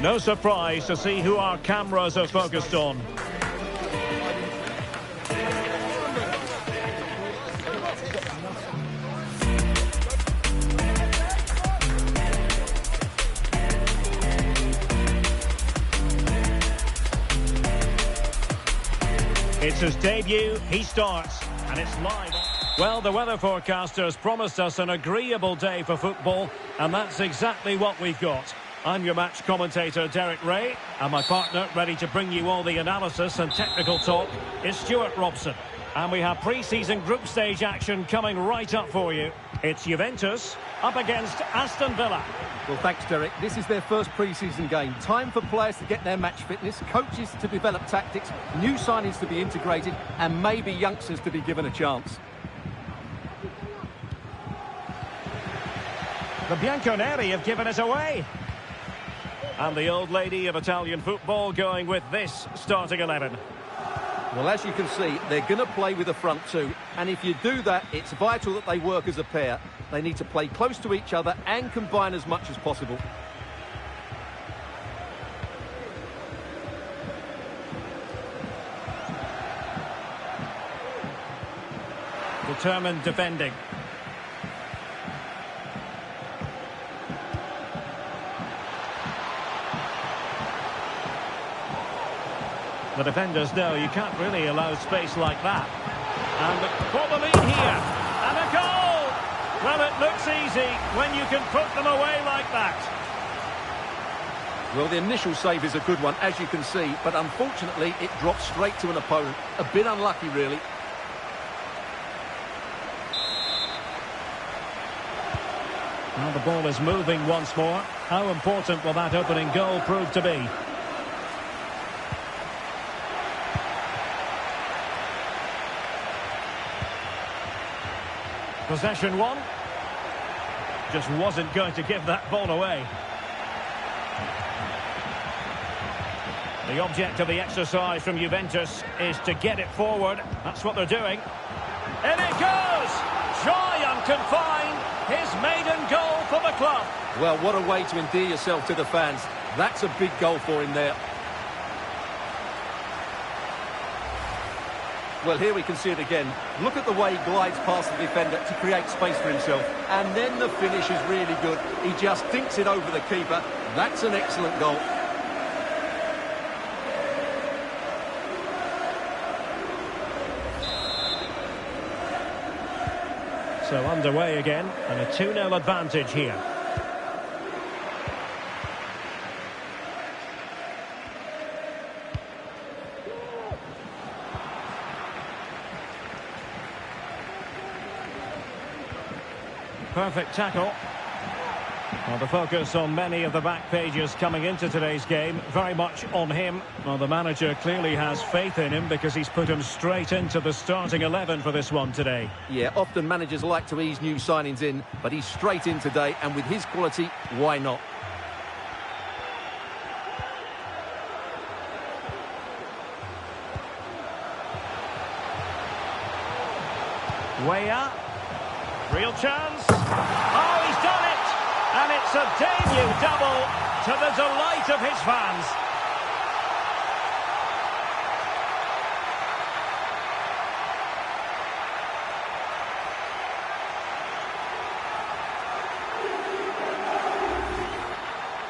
No surprise to see who our cameras are focused on. It's his debut, he starts, and it's live. Well, the weather forecasters promised us an agreeable day for football, and that's exactly what we've got. I'm your match commentator, Derek Ray, and my partner, ready to bring you all the analysis and technical talk, is Stuart Robson. And we have pre-season group stage action coming right up for you. It's Juventus up against Aston Villa. Well, thanks, Derek. This is their first pre-season game. Time for players to get their match fitness, coaches to develop tactics, new signings to be integrated, and maybe youngsters to be given a chance. The Bianconeri have given it away. And the old lady of Italian football going with this starting 11. Well, as you can see, they're going to play with a front two. And if you do that, it's vital that they work as a pair. They need to play close to each other and combine as much as possible. Determined defending. The defenders know you can't really allow space like that. And for the lead here. And a goal! Well, it looks easy when you can put them away like that. Well, the initial save is a good one, as you can see, but unfortunately it drops straight to an opponent. A bit unlucky, really. Now the ball is moving once more. How important will that opening goal prove to be? Possession one. Just wasn't going to give that ball away. The object of the exercise from Juventus is to get it forward. That's what they're doing. In it goes! Joy unconfined. His maiden goal for the club. Well, what a way to endear yourself to the fans. That's a big goal for him there. Well, here we can see it again. Look at the way he glides past the defender to create space for himself. And then the finish is really good. He just dinks it over the keeper. That's an excellent goal. So underway again, and a 2-0 advantage here. Perfect tackle. Well, the focus on many of the back pages coming into today's game, very much on him. Well, the manager clearly has faith in him because he's put him straight into the starting 11 for this one today. Yeah, often managers like to ease new signings in, but he's straight in today, and with his quality, why not? Weah. Real chance. Oh, he's done it! And it's a debut double to the delight of his fans.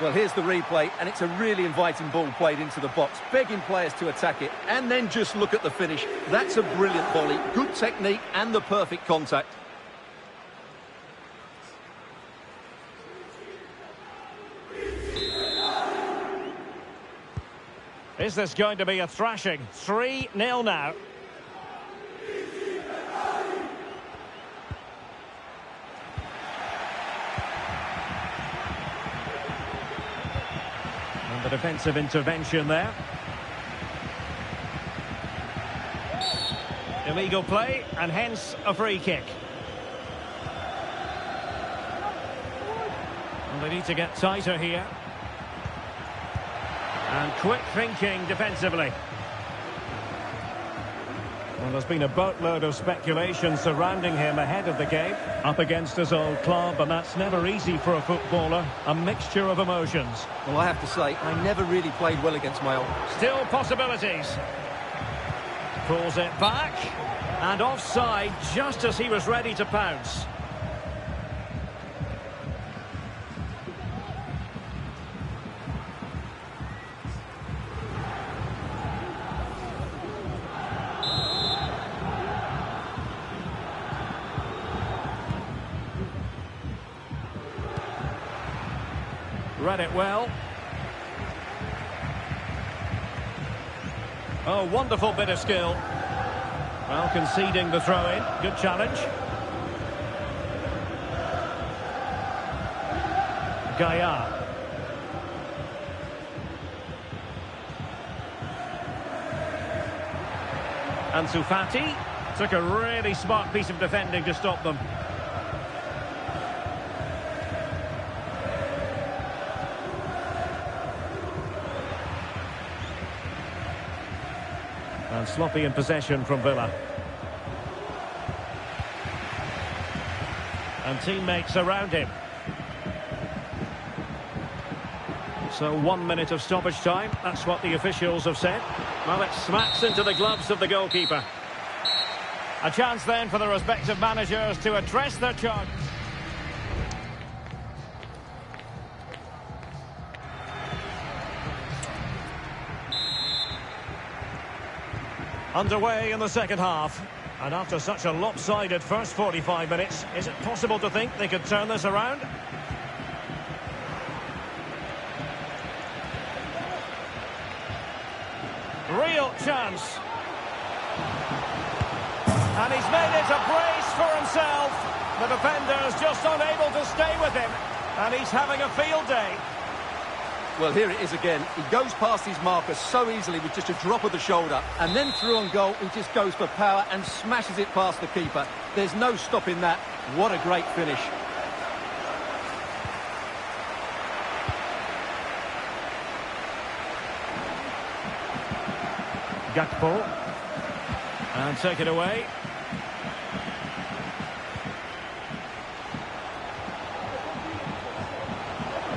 Well, here's the replay, and it's a really inviting ball played into the box, begging players to attack it, and then just look at the finish. That's a brilliant volley, good technique, and the perfect contact. Is this going to be a thrashing? 3-0 now. And the defensive intervention there. Illegal play, and hence a free kick. Well, they need to get tighter here. And quick thinking defensively. Well, there's been a boatload of speculation surrounding him ahead of the game. Up against his old club, and that's never easy for a footballer. A mixture of emotions. Well, I have to say, I never really played well against my old. Still possibilities. Pulls it back. And offside just as he was ready to pounce. Read it well. Oh, wonderful bit of skill. Well, conceding the throw-in. Good challenge. Gaia. Ansu Fati took a really smart piece of defending to stop them. And sloppy in possession from Villa. And teammates around him. So 1 minute of stoppage time. That's what the officials have said. Well, it smacks into the gloves of the goalkeeper. A chance then for the respective managers to address their charges. Underway in the second half. And after such a lopsided first 45 minutes, is it possible to think they could turn this around? Real chance. And he's made it a brace for himself. The defender's just unable to stay with him. And he's having a field day. Well, here it is again. He goes past his marker so easily with just a drop of the shoulder. And then through on goal, he just goes for power and smashes it past the keeper. There's no stopping that. What a great finish. Gakpo. And take it away.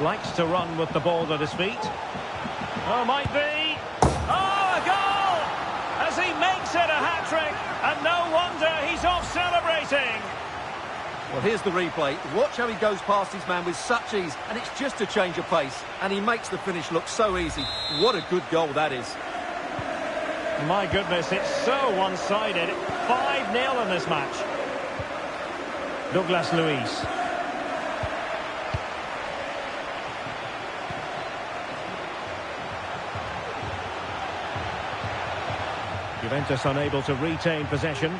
Likes to run with the ball at his feet. Oh, might be. Oh, a goal! As he makes it a hat-trick. And no wonder he's off celebrating. Well, here's the replay. Watch how he goes past his man with such ease. And it's just a change of pace. And he makes the finish look so easy. What a good goal that is. My goodness, it's so one-sided. 5-0 in this match. Douglas Luiz. Juventus unable to retain possession.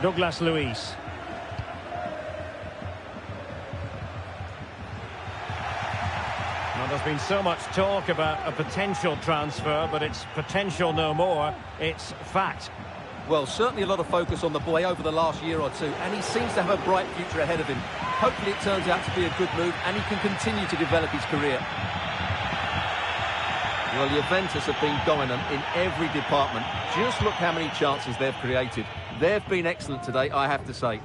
Douglas Luiz. Now, there's been so much talk about a potential transfer, but it's potential no more. It's fact. Well, certainly a lot of focus on the boy over the last year or two, and he seems to have a bright future ahead of him. Hopefully it turns out to be a good move, and he can continue to develop his career. Well, Juventus have been dominant in every department. Just look how many chances they've created. They've been excellent today, I have to say.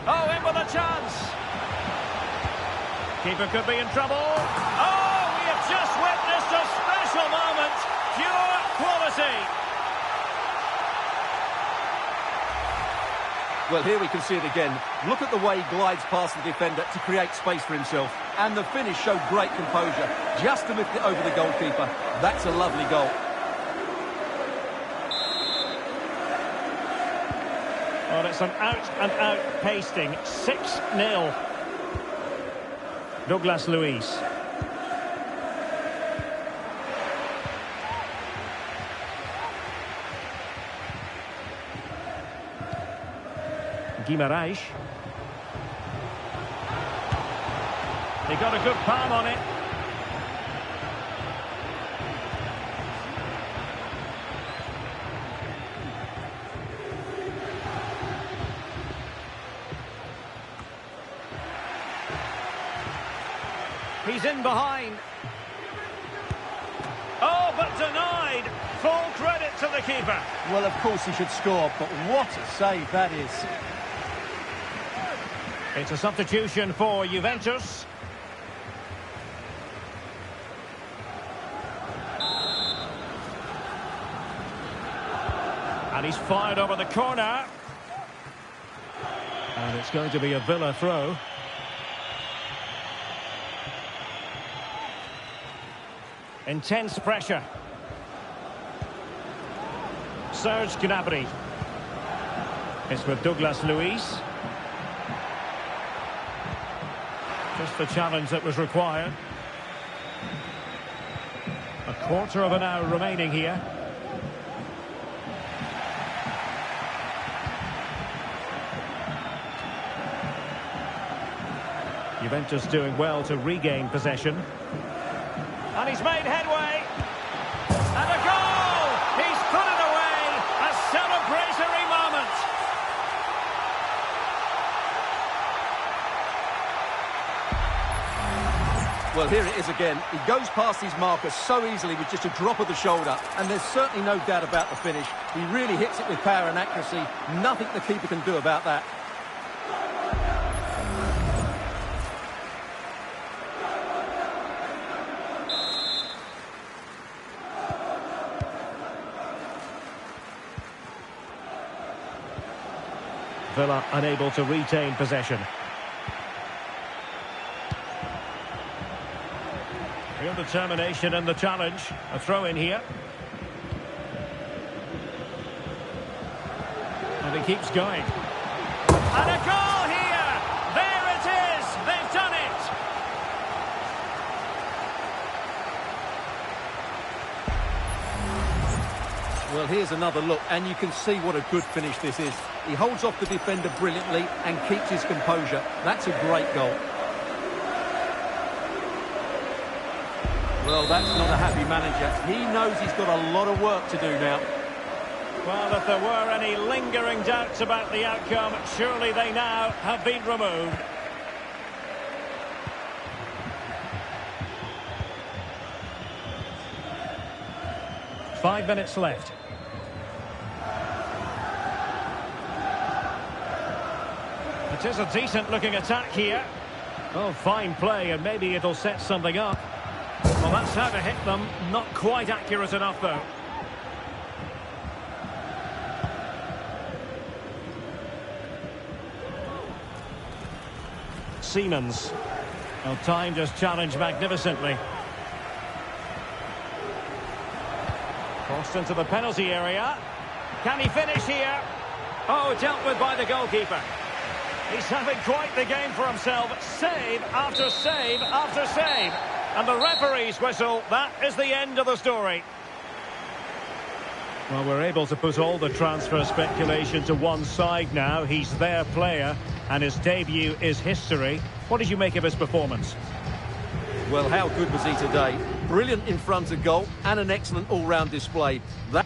Oh, in with a chance. Keeper could be in trouble. Oh, we have just witnessed a special moment. Pure quality. Well, here we can see it again. Look at the way he glides past the defender to create space for himself. And the finish showed great composure. Just to lift it over the goalkeeper. That's a lovely goal. Well, it's an out-and-out pasting. 6-0. Douglas Luiz. Guimarães. He got a good palm on it. He's in behind. keeper. Well, of course he should score, but what a save that is. It's a substitution for Juventus. And he's fired over the corner. And it's going to be a Villa throw. Intense pressure. Serge Gnabry. It's with Douglas Luiz. Just the challenge that was required. A quarter of an hour remaining here. Juventus doing well to regain possession. And he's made headway. And a goal! He's put it away! A celebratory moment! Well, here it is again. He goes past his marker so easily with just a drop of the shoulder, and there's certainly no doubt about the finish. He really hits it with power and accuracy. Nothing the keeper can do about that. Villa unable to retain possession. Real determination in the challenge. A throw in here. And he keeps going. And a goal here! There it is! They've done it! Well, here's another look, and you can see what a good finish this is. He holds off the defender brilliantly and keeps his composure. That's a great goal. Well, that's not a happy manager. He knows he's got a lot of work to do now. Well, if there were any lingering doubts about the outcome, surely they now have been removed. Five minutes left. It is a decent-looking attack here. Oh, fine play, and maybe it'll set something up. Well, that's how to hit them. Not quite accurate enough, though. Siemens. Well, timed his challenge magnificently. Crossed into the penalty area. Can he finish here? Oh, dealt with by the goalkeeper. He's having quite the game for himself. Save after save after save. And the referee's whistle, that is the end of the story. Well, we're able to put all the transfer speculation to one side now. He's their player, and his debut is history. What did you make of his performance? Well, how good was he today? Brilliant in front of goal and an excellent all-round display. That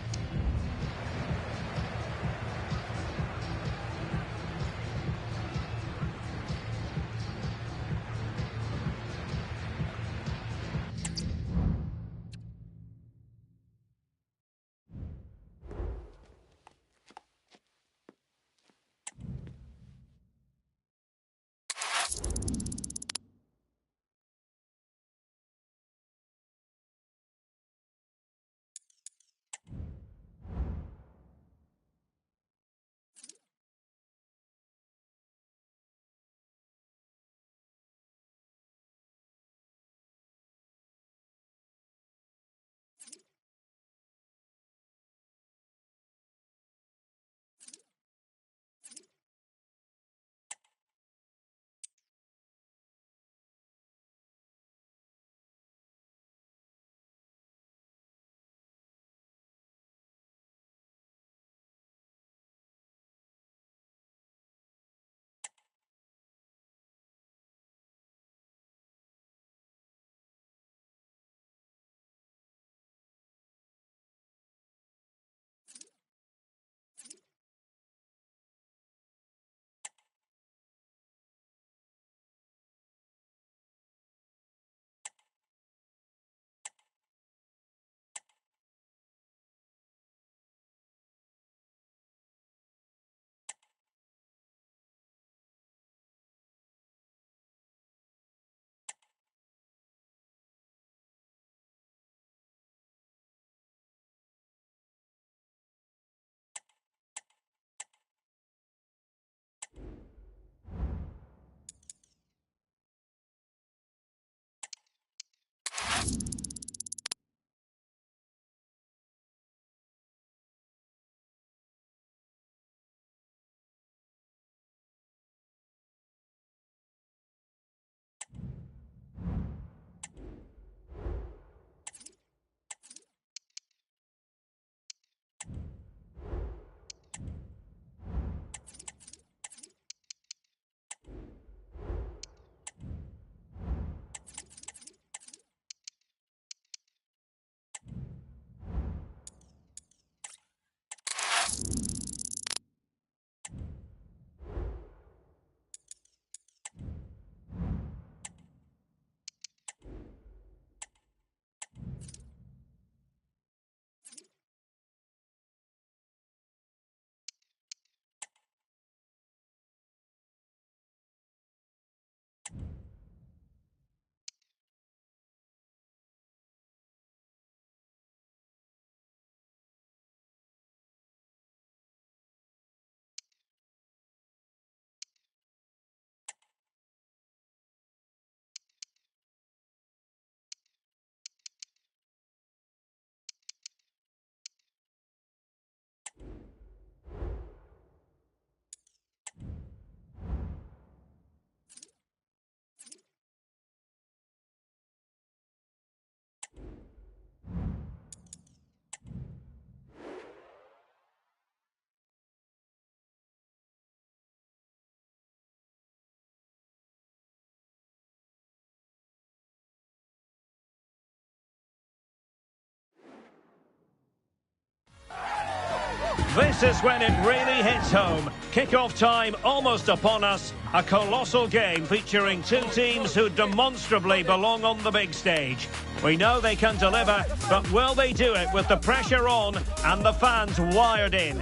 This is when it really hits home. Kick-off time almost upon us. A colossal game featuring two teams who demonstrably belong on the big stage. We know they can deliver, but will they do it with the pressure on and the fans wired in?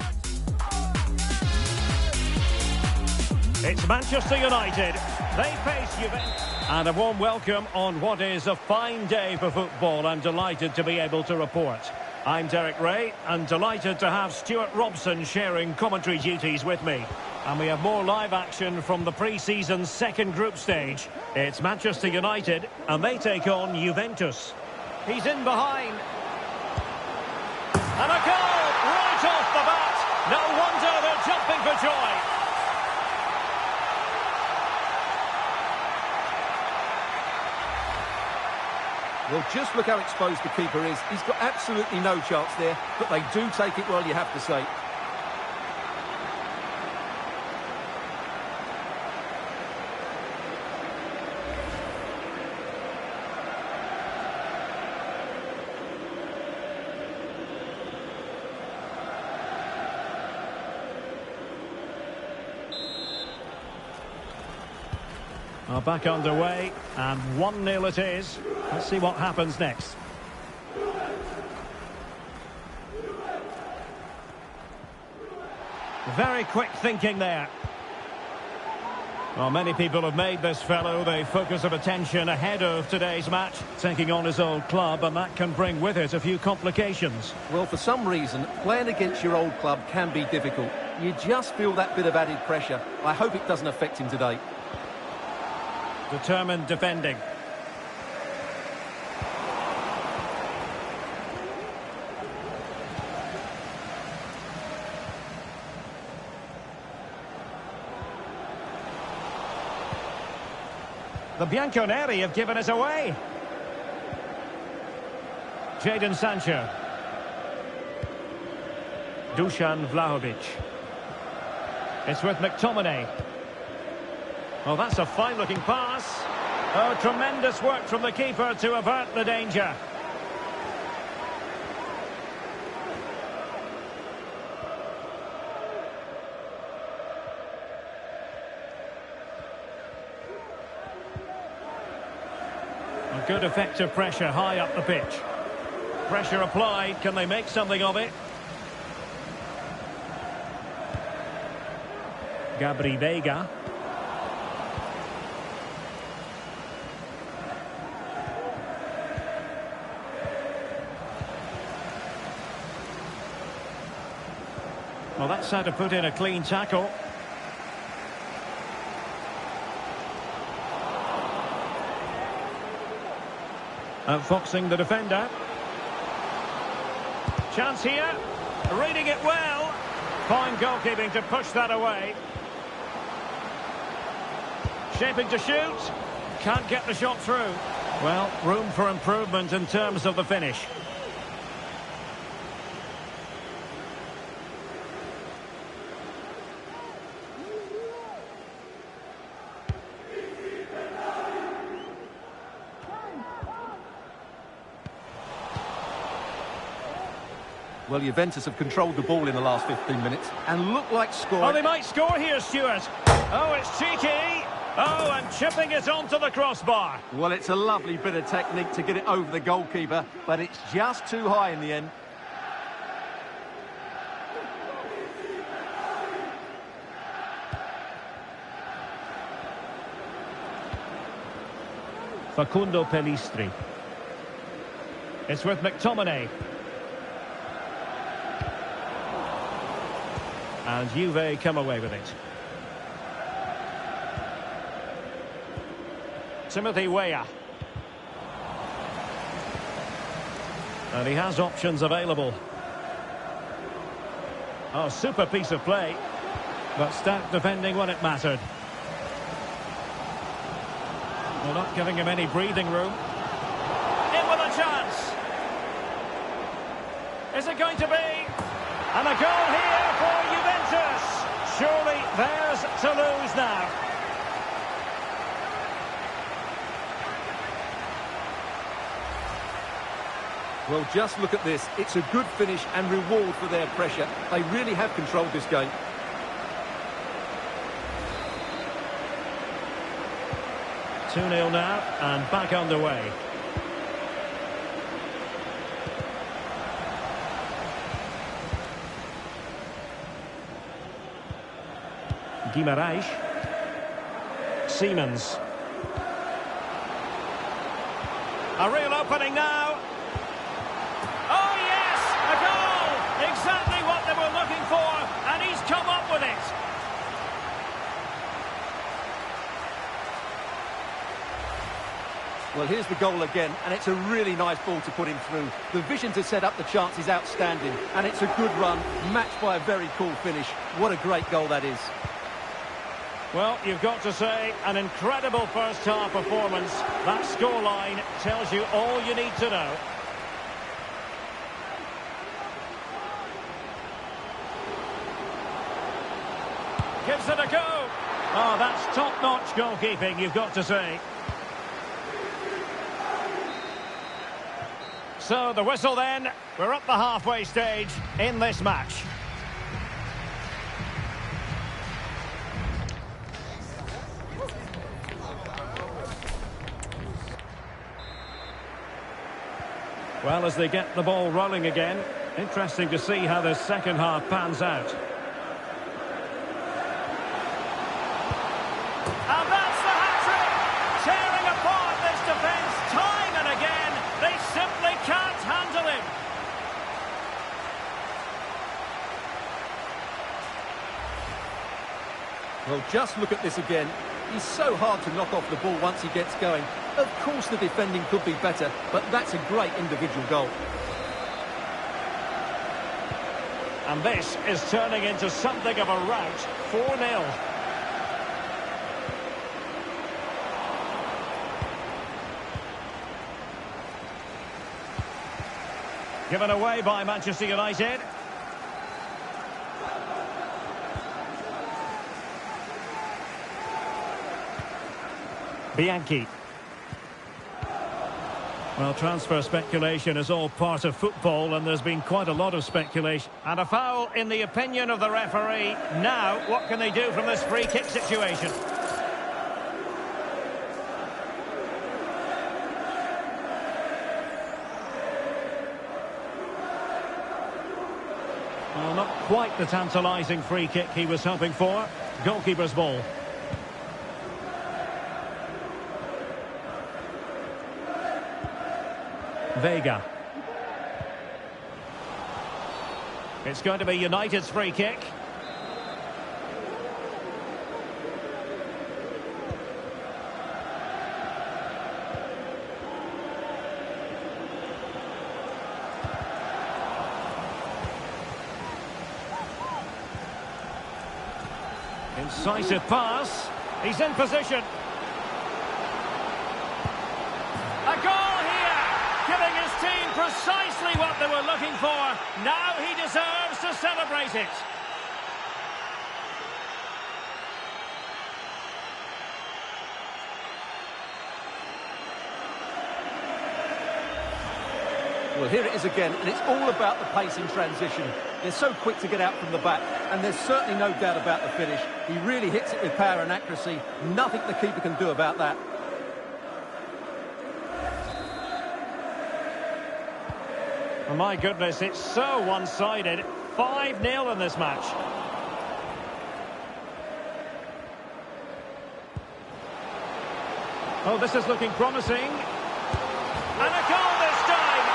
It's Manchester United. They face Juventus. And a warm welcome on what is a fine day for football. I'm delighted to be able to report. I'm Derek Ray, and delighted to have Stuart Robson sharing commentary duties with me. And we have more live action from the pre-season second group stage. It's Manchester United, and they take on Juventus. He's in behind. And a goal right off the bat. No wonder they're jumping for joy. Well, just look how exposed the keeper is. He's got absolutely no chance there, but they do take it well, you have to say. Well, back underway, and 1-0 it is. Let's see what happens next. Very quick thinking there. Well, many people have made this fellow the focus of attention ahead of today's match, taking on his old club, and that can bring with it a few complications. Well, for some reason, playing against your old club can be difficult. You just feel that bit of added pressure. I hope it doesn't affect him today. Determined defending. The Bianconeri have given it away. Jadon Sancho. Dusan Vlahovic. It's with McTominay. Oh, that's a fine-looking pass. Oh, tremendous work from the keeper to avert the danger. A good effective pressure high up the pitch. Pressure applied. Can they make something of it? Gabri Veiga. Well, that's how to put in a clean tackle. Outfoxing the defender. Chance here. Reading it well. Fine goalkeeping to push that away. Shaping to shoot. Can't get the shot through. Well, room for improvement in terms of the finish. Well, Juventus have controlled the ball in the last 15 minutes and look like scoring. Oh, they might score here, Stuart. Oh, it's cheeky. Oh, and chipping it onto the crossbar. Well, it's a lovely bit of technique to get it over the goalkeeper, but it's just too high in the end. Facundo Pellistri. It's with McTominay. And Juve come away with it. Timothy Weah. And he has options available. Oh, super piece of play. But stout defending when it mattered. Well, not giving him any breathing room. In with a chance. Is it going to be? And a goal here for Juventus. Surely theirs to lose now. Well, just look at this. It's a good finish and reward for their pressure. They really have controlled this game. Two 0 now, and back underway. Guimarães. Siemens. A real opening now. Oh yes, a goal! Exactly what they were looking for, and he's come up with it. Well, here's the goal again, and it's a really nice ball to put him through. The vision to set up the chance is outstanding, and it's a good run, matched by a very cool finish. What a great goal that is. Well, you've got to say, an incredible first-half performance. That scoreline tells you all you need to know. Gives it a go. Oh, that's top-notch goalkeeping, you've got to say. So, the whistle then. We're up the halfway stage in this match. Well, as they get the ball rolling again, interesting to see how the second half pans out. And that's the hat-trick! Tearing apart this defence time and again. They simply can't handle him. Well, just look at this again. He's so hard to knock off the ball once he gets going. Of course the defending could be better, but that's a great individual goal. And this is turning into something of a rout. 4-0. Given away by Manchester United. Bianchi. Well, transfer speculation is all part of football, and there's been quite a lot of speculation. And a foul in the opinion of the referee. Now, what can they do from this free kick situation? Well, not quite the tantalising free kick he was hoping for. Goalkeeper's ball. Vega. It's going to be United's free kick. Incisive pass. He's in position. A goal here, giving his team precisely what they were looking for. Now he deserves to celebrate it. Well, here it is again, and it's all about the pace in transition. They're so quick to get out from the back, and there's certainly no doubt about the finish. He really hits it with power and accuracy. Nothing the keeper can do about that. Oh, my goodness, it's so one-sided. 5-0 in this match. Oh, this is looking promising. And a goal this time.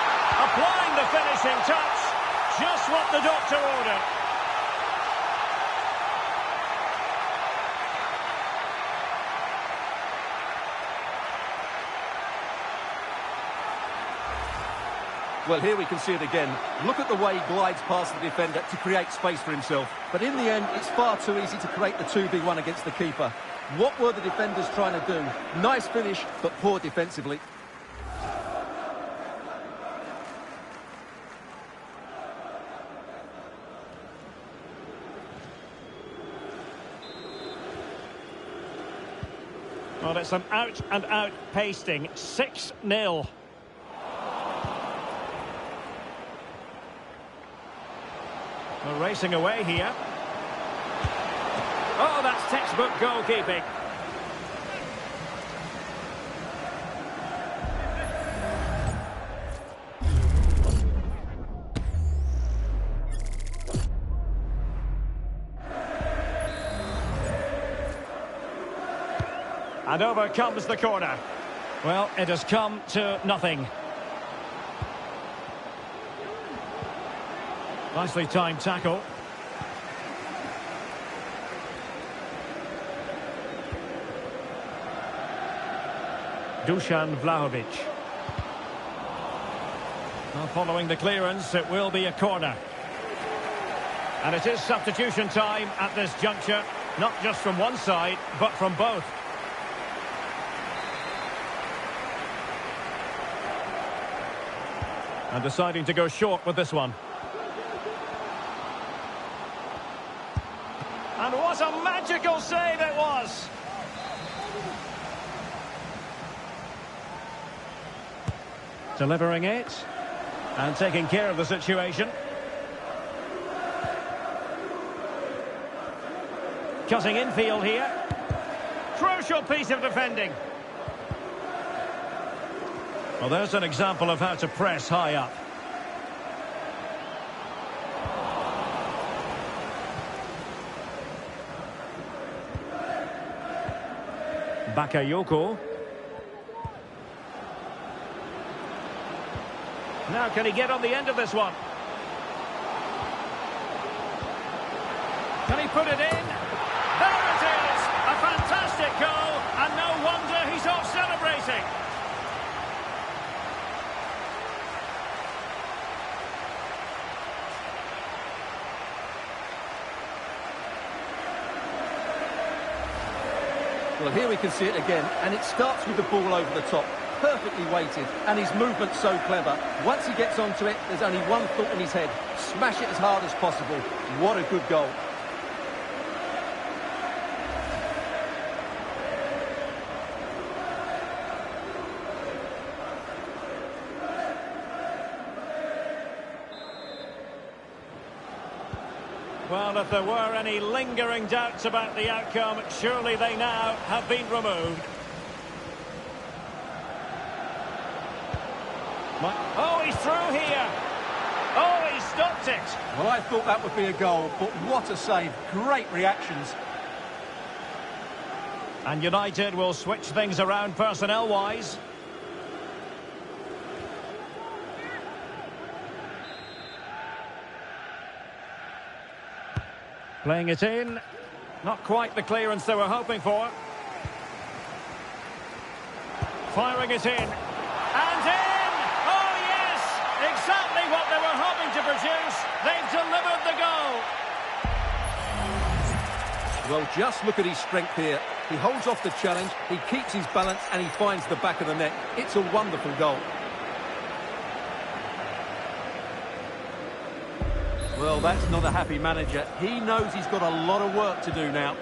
Applying the finishing touch. Just what the doctor ordered. Well, here we can see it again. Look at the way he glides past the defender to create space for himself. But in the end, it's far too easy to create the 2v1 against the keeper. What were the defenders trying to do? Nice finish, but poor defensively. Well, it's an out-and-out pasting. 6-0. We're racing away here. Oh, that's textbook goalkeeping. And over comes the corner. Well, it has come to nothing. Nicely timed tackle. Dusan Vlahovic. Now following the clearance, it will be a corner. And it is substitution time at this juncture, not just from one side, but from both. And deciding to go short with this one. And what a magical save it was! Delivering it. And taking care of the situation. Cutting infield here. Crucial piece of defending. Well, there's an example of how to press high up. Bakayoko. Now can he get on the end of this one? Can he put it in? There it is! A fantastic goal, and no wonder he's off celebrating. Well, here we can see it again, and it starts with the ball over the top. Perfectly weighted, and his movement's so clever. Once he gets onto it, there's only one thought in his head. Smash it as hard as possible. What a good goal. Well, if there were any lingering doubts about the outcome, surely they now have been removed. Oh, he's through here. Oh, he stopped it. Well, I thought that would be a goal, but what a save. Great reactions. And United will switch things around personnel-wise. Playing it in. Not quite the clearance they were hoping for. Firing it in. And in! Oh, yes! Exactly what they were hoping to produce. They've delivered the goal. Well, just look at his strength here. He holds off the challenge, he keeps his balance, and he finds the back of the net. It's a wonderful goal. Well, that's not a happy manager. He knows he's got a lot of work to do now.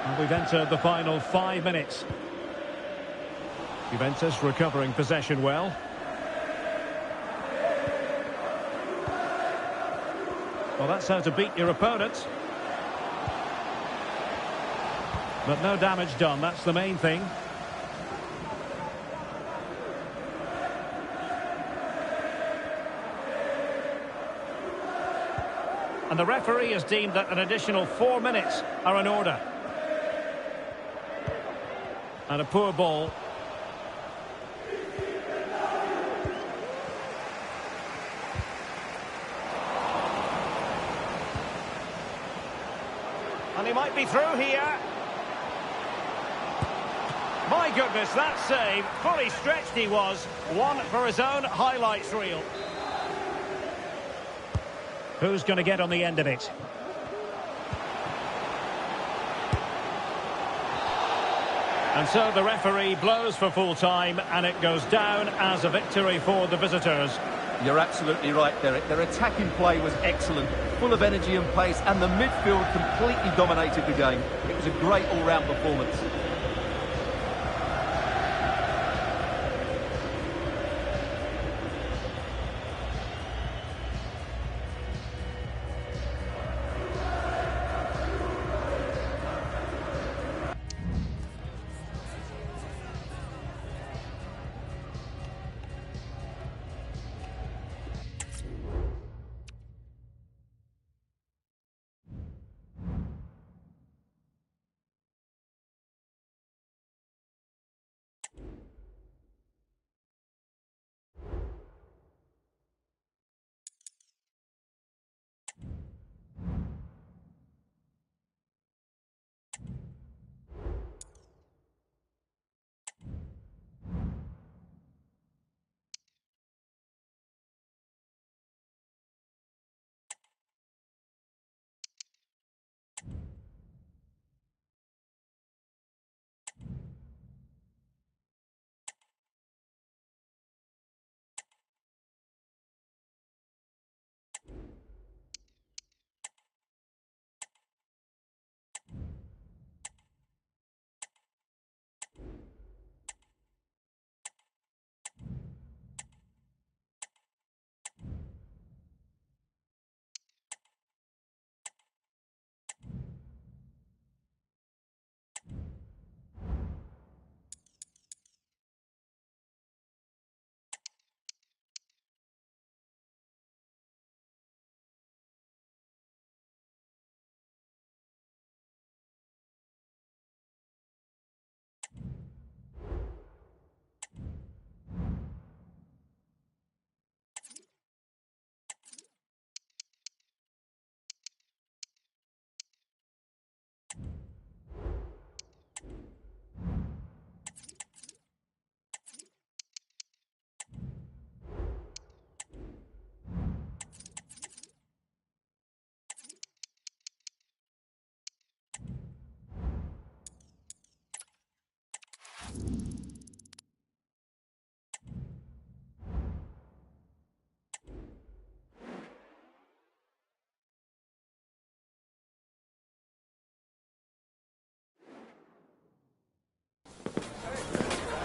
And we've entered the final 5 minutes. Juventus recovering possession well. Well, that's how to beat your opponent. But no damage done, that's the main thing. And the referee has deemed that an additional 4 minutes are in order. And a poor ball. And he might be through here. My goodness, that save. Fully stretched he was. One for his own highlights reel. Who's going to get on the end of it? And so the referee blows for full time, and it goes down as a victory for the visitors. You're absolutely right, Derek. Their attacking play was excellent, full of energy and pace, and the midfield completely dominated the game. It was a great all-round performance.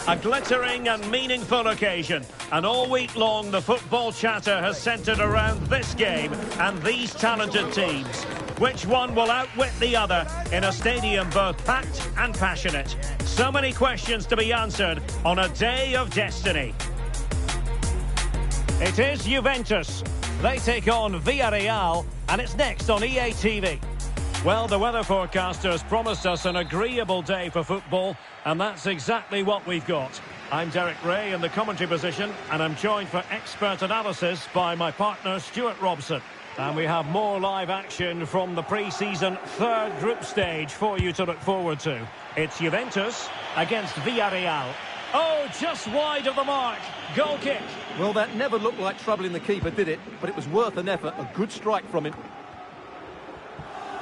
A glittering and meaningful occasion. And all week long, the football chatter has centred around this game and these talented teams. Which one will outwit the other in a stadium both packed and passionate? So many questions to be answered on a day of destiny. It is Juventus. They take on Villarreal, and it's next on EA TV. Well, the weather forecasters promised us an agreeable day for football, and that's exactly what we've got. I'm Derek Ray in the commentary position, and I'm joined for expert analysis by my partner Stuart Robson. And we have more live action from the pre-season third group stage for you to look forward to. It's Juventus against Villarreal. Oh, just wide of the mark. Goal kick. Well, that never looked like troubling the keeper, did it? But it was worth an effort. A good strike from him.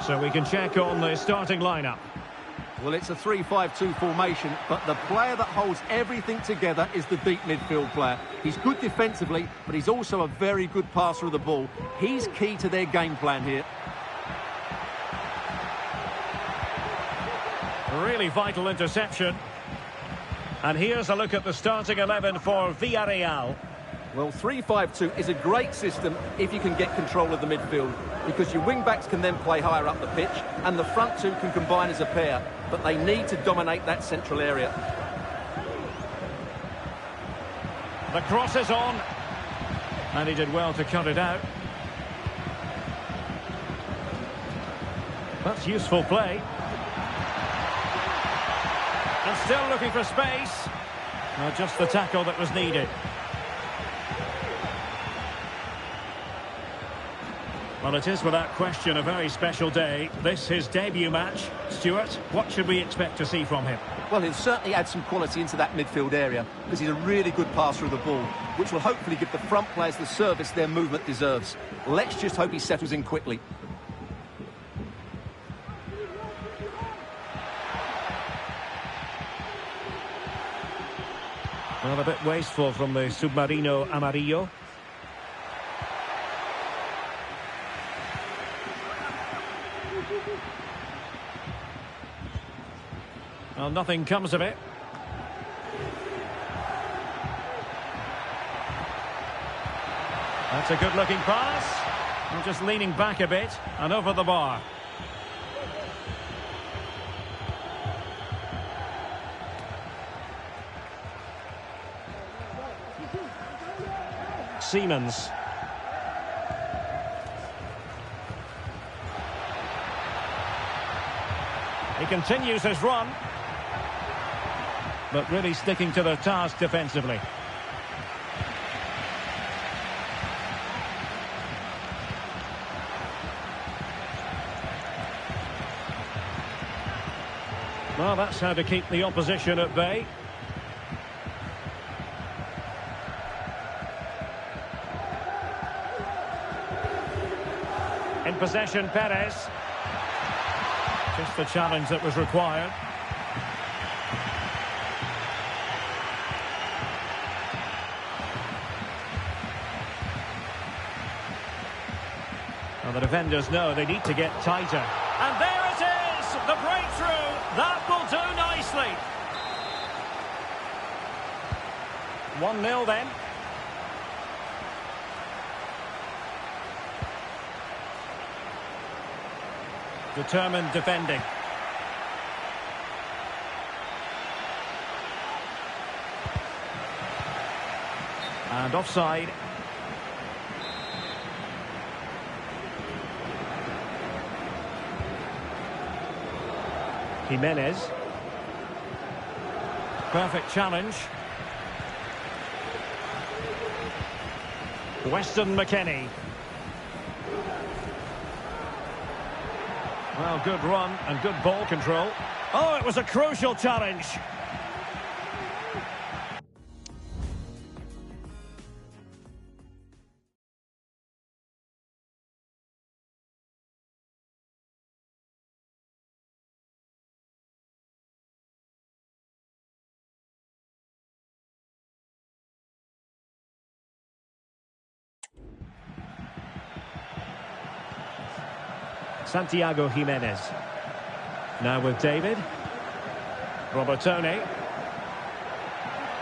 So we can check on the starting lineup. Well, it's a 3-5-2 formation, but the player that holds everything together is the deep midfield player. He's good defensively, but he's also a very good passer of the ball. He's key to their game plan here. Really vital interception. And here's a look at the starting 11 for Villarreal. Well, 3-5-2 is a great system if you can get control of the midfield, because your wing-backs can then play higher up the pitch, and the front two can combine as a pair, but they need to dominate that central area. The cross is on, and he did well to cut it out. That's useful play. And still looking for space. Just the tackle that was needed. Well, it is without question a very special day. This his debut match. Stuart, what should we expect to see from him? Well, he'll certainly add some quality into that midfield area, because he's a really good passer of the ball, which will hopefully give the front players the service their movement deserves. Let's just hope he settles in quickly. Well, a bit wasteful from the Submarino Amarillo. Well, nothing comes of it. That's a good-looking pass. And just leaning back a bit and over the bar. Siemens. He continues his run, but really sticking to their task defensively. Well, that's how to keep the opposition at bay. In possession, Perez. Just the challenge that was required. Well, the defenders know they need to get tighter. And there it is! The breakthrough! That will do nicely. 1-0 then. Determined defending. And offside. Jimenez. Perfect challenge. Weston McKennie. Well, good run and good ball control. Oh, it was a crucial challenge. Santiago Jimenez. Now with David. Robertone.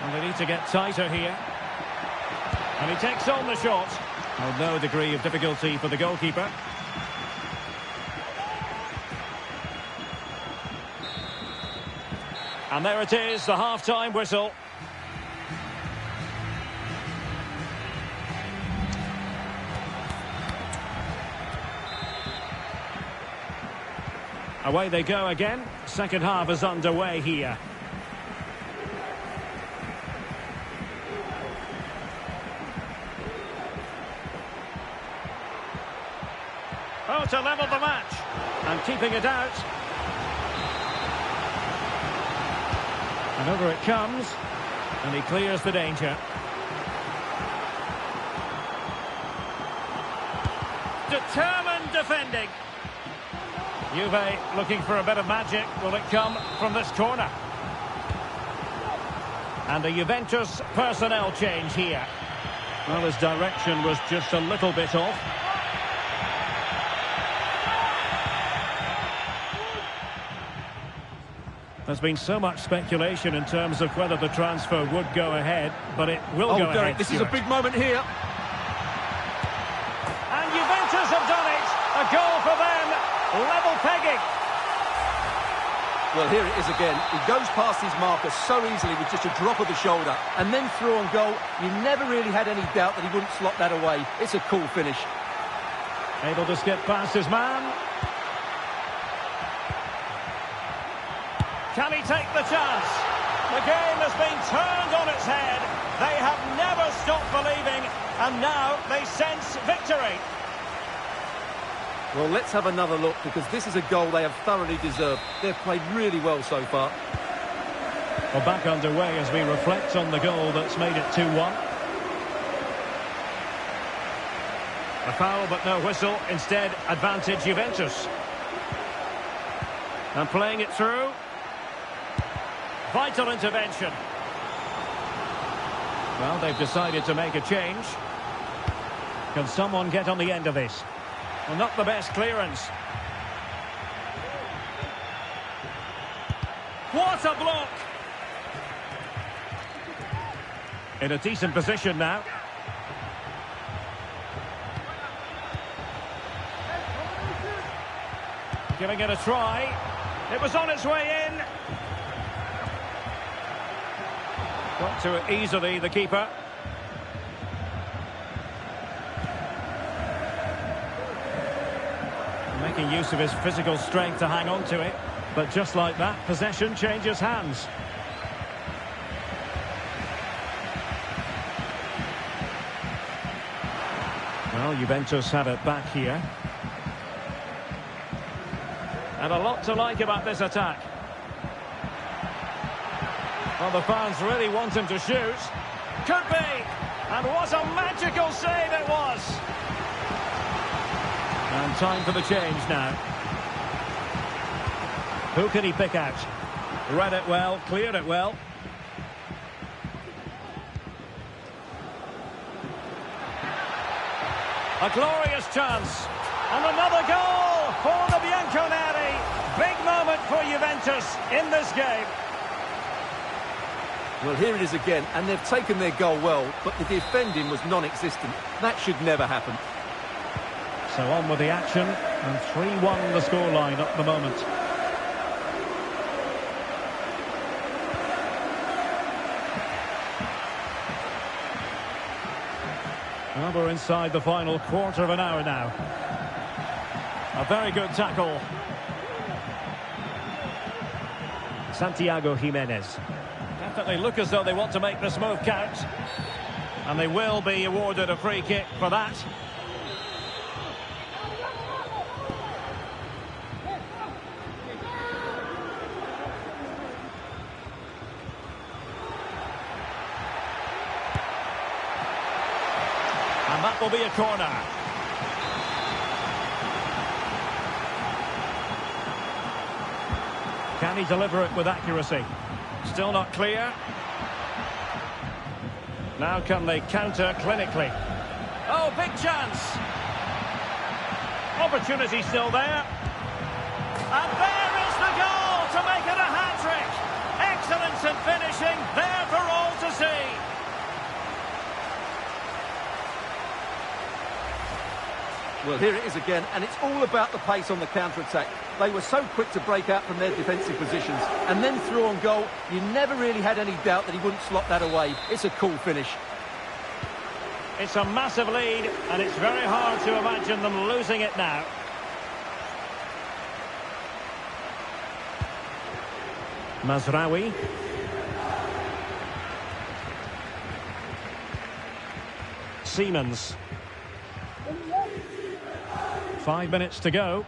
And they need to get tighter here. And he takes on the shot. Well, no degree of difficulty for the goalkeeper. And there it is, the half-time whistle. Away they go again. Second half is underway here. Oh, to level the match. And keeping it out. And over it comes. And he clears the danger. Determined defending. Juve looking for a bit of magic. Will it come from this corner? And a Juventus personnel change here. Well, his direction was just a little bit off. There's been so much speculation in terms of whether the transfer would go ahead, but it will go Derek, ahead. this is a big moment here. And Juventus have done it. A goal for them. Level pegging. Well, here it is again. He goes past his marker so easily with just a drop of the shoulder. And then through on goal, you never really had any doubt that he wouldn't slot that away. It's a cool finish. Able to skip past his man. Can he take the chance? The game has been turned on its head. They have never stopped believing, and now they sense victory. Well, let's have another look, because this is a goal they have thoroughly deserved. They've played really well so far. Well, back underway as we reflect on the goal that's made it 2-1. A foul, but no whistle. Instead, advantage Juventus. And playing it through. Vital intervention. Well, they've decided to make a change. Can someone get on the end of this? Well, not the best clearance. What a block! In a decent position now. Giving it a try. It was on its way in. Got to it easily, the keeper. Making use of his physical strength to hang on to it. But just like that, possession changes hands. Well, Juventus have it back here. And a lot to like about this attack. Well, the fans really want him to shoot. Could be. And what a magical save it was. And time for the change now. Who can he pick out? Read it well, cleared it well. A glorious chance. And another goal for the Bianconeri. Big moment for Juventus in this game. Well, here it is again, and they've taken their goal well, but the defending was non-existent. That should never happen. So on with the action, and 3-1 the scoreline at the moment. Well, we're inside the final quarter of an hour now. A very good tackle. Santiago Jimenez. Definitely look as though they want to make this move count. And they will be awarded a free kick for that. And that will be a corner. Can he deliver it with accuracy? Still not clear. Now can they counter clinically? Oh, big chance. Opportunity still there. And there is the goal to make it a hat-trick. Excellence in finishing, there for all to Well, here it is again, and it's all about the pace on the counter-attack. They were so quick to break out from their defensive positions, and then through on goal, you never really had any doubt that he wouldn't slot that away. It's a cool finish. It's a massive lead, and it's very hard to imagine them losing it now. Mazraoui. Siemens. 5 minutes to go.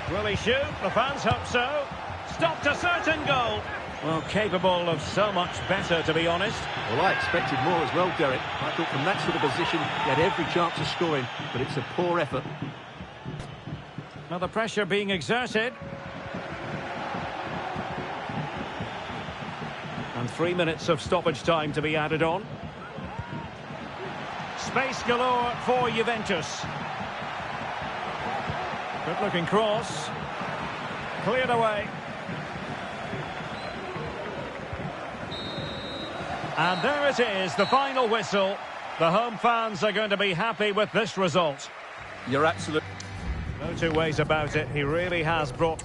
Will he shoot? The fans hope so. Stopped a certain goal. Well, capable of so much better, to be honest. Well, I expected more as well, Derek. I thought from that sort of position, he had every chance of scoring, but it's a poor effort. Now the pressure being exerted. And 3 minutes of stoppage time to be added on. Space galore for Juventus. Good looking cross. Cleared away. And there it is, the final whistle. The home fans are going to be happy with this result. You're absolutely... No two ways about it. He really has brought...